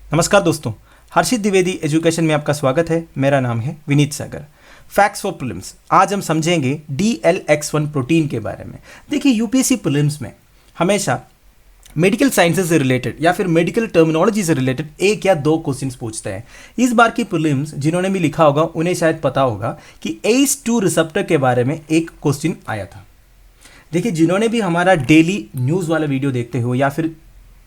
नमस्कार दोस्तों, हर्षित द्विवेदी एजुकेशन में आपका स्वागत है। मेरा नाम है Vineet Sagar. Facts for prelims. आज हम समझेंगे DLX1 प्रोटीन के बारे में। देखिए, यूपीएससी प्रीलिम्स में हमेशा मेडिकल साइंसेज से रिलेटेड या फिर मेडिकल टर्मिनोलॉजी से रिलेटेड एक या दो क्वेश्चंस पूछते हैं। इस बार की प्रीलिम्स जिन्होंने भी लिखा होगा उन्हें शायद पता होगा कि ACE2 रिसेप्टर के बारे में एक क्वेश्चन आया था। देखिए, जिन्होंने भी हमारा डेली न्यूज़ वाला वीडियो देखते हो या फिर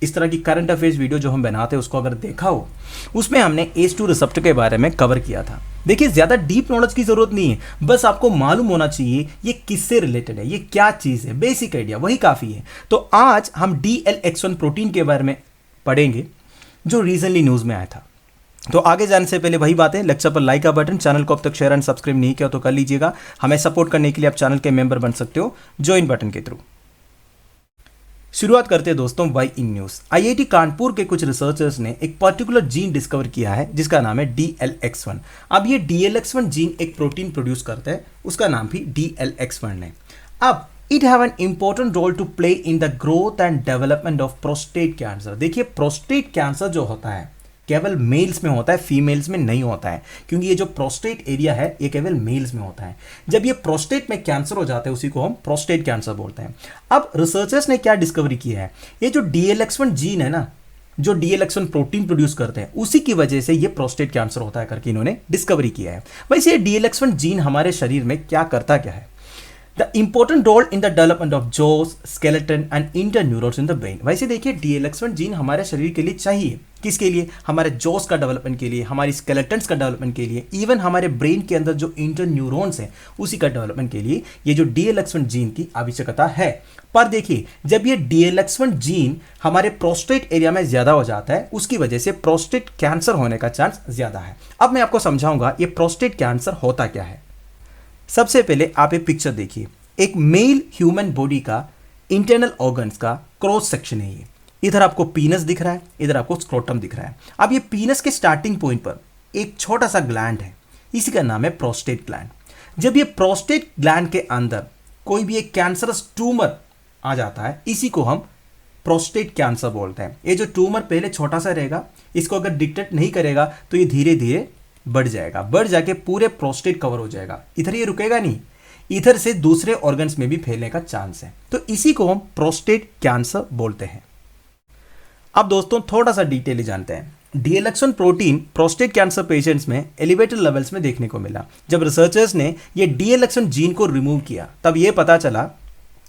इस तरह की करंट अफेयर्स वीडियो जो हम बनाते हैं उसको अगर देखा हो, उसमें हमने ACE2 रिसेप्टर के बारे में कवर किया था। देखिए, ज़्यादा डीप नॉलेज की ज़रूरत नहीं है, बस आपको मालूम होना चाहिए ये किससे रिलेटेड है, ये क्या चीज़ है, बेसिक आइडिया वही काफ़ी है। तो आज हम DLX1 प्रोटीन के बारे में पढ़ेंगे जो रिसेंटली न्यूज़ में आया था। तो आगे जाने से पहले वही बातें, लेक्चर पर लाइक का बटन, चैनल को अब तक शेयर एंड सब्सक्राइब नहीं किया तो कर लीजिएगा। हमें सपोर्ट करने के लिए आप चैनल के मेंबर बन सकते हो ज्वाइन बटन के थ्रू। शुरुआत करते हैं दोस्तों why in news. IIT Kanpur के कुछ रिसर्चर्स ने एक पर्टिकुलर जीन डिस्कवर किया है जिसका नाम है DLX1। अब ये DLX1 जीन एक प्रोटीन प्रोड्यूस करता है, उसका नाम भी DLX1 है। अब it have an important role to play in the growth and development of prostate cancer. देखिए, प्रोस्टेट कैंसर जो होता है केवल मेल्स में होता है, फीमेल्स में नहीं होता है, क्योंकि ये जो प्रोस्टेट एरिया है ये केवल मेल्स में होता है। जब ये प्रोस्टेट में कैंसर हो जाता है उसी को हम प्रोस्टेट कैंसर बोलते हैं। अब रिसर्चर्स ने क्या डिस्कवरी किया है, ये जो DLX1 जीन है ना, जो DLX1 प्रोटीन प्रोड्यूस करते हैं उसी की वजह से ये प्रोस्टेट कैंसर होता है करके इन्होंने डिस्कवरी किया है। वैसे ये DLX1 जीन हमारे शरीर में क्या करता क्या है? The important role in the development of jaws, skeleton and interneurons in the brain. वैसे देखिए, DLX1 जीन हमारे शरीर के लिए चाहिए, किसके लिए? हमारे जॉस का डेवलपमेंट के लिए, हमारी स्केलेटन्स का डेवलपमेंट के लिए, इवन हमारे ब्रेन के अंदर जो इंटरन्यूरॉन्स हैं उसी का डेवलपमेंट के लिए ये जो DLX1 जीन की आवश्यकता है। पर देखिए, जब ये DLX1 जीन हमारे प्रोस्टेट एरिया में ज़्यादा हो जाता है उसकी वजह से प्रोस्टेट कैंसर होने का चांस ज़्यादा है। अब मैं आपको समझाऊंगा ये प्रोस्टेट कैंसर होता क्या है। सबसे पहले आप एक पिक्चर देखिए, एक मेल ह्यूमन बॉडी का इंटरनल ऑर्गन्स का क्रॉस सेक्शन है ये। इधर आपको पीनस दिख रहा है, इधर आपको स्क्रोटम दिख रहा है। अब ये पीनस के स्टार्टिंग पॉइंट पर एक छोटा सा ग्लैंड है, इसी का नाम है प्रोस्टेट ग्लैंड। जब ये प्रोस्टेट ग्लैंड के अंदर कोई भी एक कैंसरस ट्यूमर आ जाता है, इसी को हम प्रोस्टेट कैंसर बोलते हैं। ये जो ट्यूमर पहले छोटा सा रहेगा, इसको अगर डिटेक्ट नहीं करेगा तो ये धीरे धीरे बढ़ जाएगा, बढ़ जाके पूरे प्रोस्टेट कवर हो जाएगा। इधर ये रुकेगा नहीं, इधर से दूसरे ऑर्गन्स में भी फैलने का चांस है, तो इसी को हम प्रोस्टेट कैंसर बोलते हैं। अब दोस्तों थोड़ा सा डिटेल जानते हैं। DLX1 protein prostate cancer patients में एलिवेटेड लेवल्स में देखने को मिला। जब रिसर्चर्स ने ये DLX1 जीन को रिमूव किया तब ये पता चला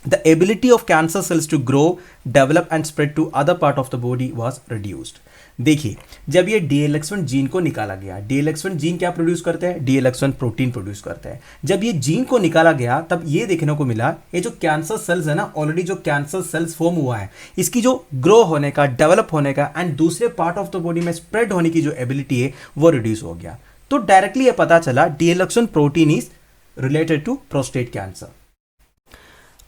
the ability of cancer cells to grow, develop and spread to other part of the body was reduced। देखिए, जब ये DLX1 जीन को निकाला गया, DLX1 जीन क्या प्रोड्यूस करते हैं? DLX1 प्रोटीन प्रोड्यूस करते हैं। जब ये जीन को निकाला गया तब ये देखने को मिला ये जो कैंसर सेल्स है ना, ऑलरेडी जो कैंसर सेल्स फॉर्म हुआ है, इसकी जो ग्रो होने का, डेवलप होने का एंड दूसरे पार्ट ऑफ द बॉडी में स्प्रेड होने की जो एबिलिटी है वो रिड्यूस हो गया। तो डायरेक्टली ये पता चला DLX1 protein is related to prostate cancer.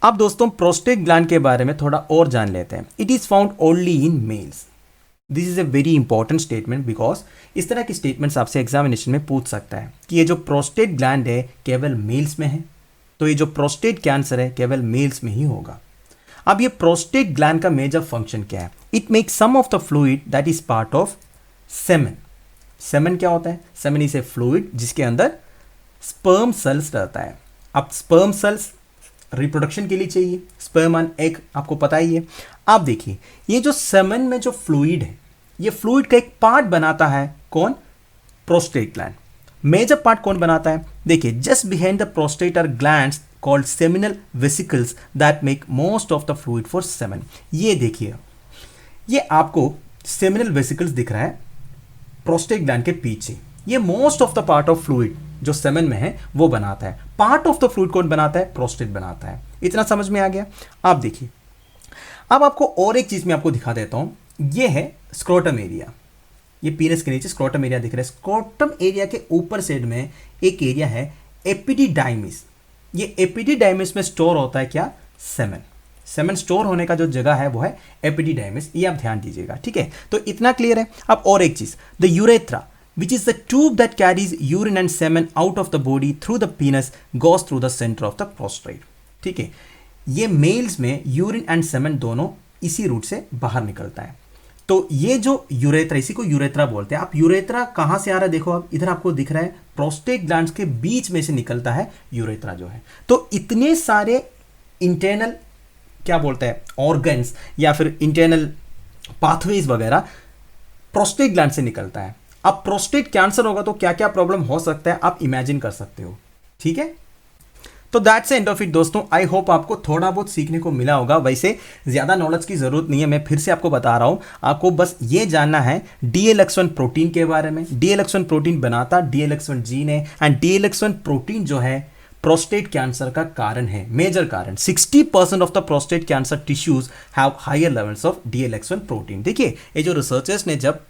अब दोस्तों प्रोस्टेट ग्लैंड के बारे में थोड़ा और जान लेते हैं। It is found only in males. This is a very important statement because इस तरह की स्टेटमेंट्स आपसे एग्जामिनेशन में पूछ सकता है कि ये जो प्रोस्टेट ग्लैंड है केवल मेल्स में है, तो ये जो प्रोस्टेट कैंसर है केवल मेल्स में ही होगा। अब ये प्रोस्टेट ग्लैंड का मेजर फंक्शन क्या है? It makes some of the fluid that is part of semen. Semen क्या होता है? सेमेन इज ए फ्लूइड जिसके अंदर स्पर्म सेल्स रहता है। अब स्पर्म सेल्स रिप्रोडक्शन के लिए चाहिए, स्पर्म एंड एग आपको पता ही है। आप देखिए, ये जो सेमेन में जो फ्लूइड है, ये फ्लूइड का एक पार्ट बनाता है कौन? Prostate gland. मेजर पार्ट कौन बनाता है? देखिए, just behind the prostate are glands called seminal vesicles that make most of the fluid for semen. ये देखिए, ये आपको सेमिनल वेसिकल्स दिख रहा है प्रोस्टेट ग्लैंड के पीछे। ये most of the part of fluid जो सेमेन में है वो बनाता है। पार्ट ऑफ द फ्लूइड कौन बनाता है? प्रोस्टेट बनाता है। इतना समझ में आ गया? आप देखिए, अब आपको और एक चीज मैं आपको दिखा देता हूं। ये है स्क्रोटम एरिया। ये पीनस के नीचे स्क्रोटम एरिया दिख रहा है। स्क्रोटम एरिया के ऊपर साइड में एक एरिया है एपिडिडाइमिस। ये एपिडिडाइमिस में स्टोर होता है क्या? सेमेन। सेमेन स्टोर होने का जो जगह है वो है एपिडिडाइमिस। ये आप ध्यान दीजिएगा, ठीक है? तो इतना क्लियर है। अब और एक चीज, the urethra which is the tube that carries urine and semen out of the body through the penis goes through the center of the prostate। ठीक है, ये मेल्स में यूरिन एंड सेमेन दोनों इसी रूट से बाहर निकलता है। तो ये जो यूरेथ्रा, इसी को यूरेथ्रा बोलते हैं। आप यूरेथ्रा कहां से आ रहा है देखो, आप इधर आपको दिख रहा है प्रोस्टेट ग्लैंड्स के बीच में से निकलता है यूरेथ्रा जो है। तो इतने सारे इंटरनल क्या बोलते हैं ऑर्गन्स या फिर इंटरनल पाथवेज वगैरह प्रोस्टेट ग्लैंड से निकलता है। अब प्रोस्टेट कैंसर होगा तो क्या क्या प्रॉब्लम हो सकता है आप इमेजिन कर सकते हो, ठीक है। तो दैट्स एंड ऑफ इट दोस्तों। आई होप आपको थोड़ा बहुत सीखने को मिला होगा। वैसे ज़्यादा नॉलेज की ज़रूरत नहीं है, मैं फिर से आपको बता रहा हूँ। आपको बस ये जानना है DLX1 प्रोटीन के बारे में। DLX1 प्रोटीन बनाता DLX1 जीन है, एंड DLX1 प्रोटीन जो है प्रोस्टेट कैंसर का कारण है, मेजर कारण। 60% of the prostate cancer tissues have higher levels of DLX1 protein. देखिए ये जो रिसर्चर्स ने जब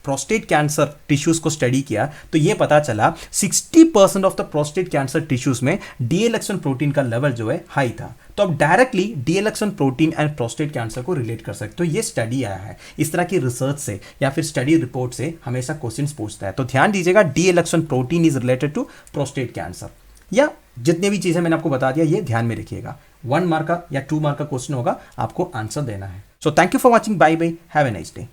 प्रोस्टेट कैंसर टिश्यूज को स्टडी किया तो ये पता चला 60% of the prostate cancer tissues में DLX1 प्रोटीन का लेवल जो है हाई था। तो अब directly DLX1 protein and prostate cancer को रिलेट कर सकते हो। ये स्टडी आया है, इस तरह की रिसर्च से या फिर स्टडी रिपोर्ट से हमेशा क्वेश्चंस पूछता है। तो ध्यान दीजिएगा DLX1 protein is related to prostate cancer, या जितने भी चीजें मैंने आपको बता दिया ये ध्यान में रखिएगा। 1 मार्क का या 2 मार्क का क्वेश्चन होगा, आपको आंसर देना है। So thank you for watching, bye bye, have a nice day.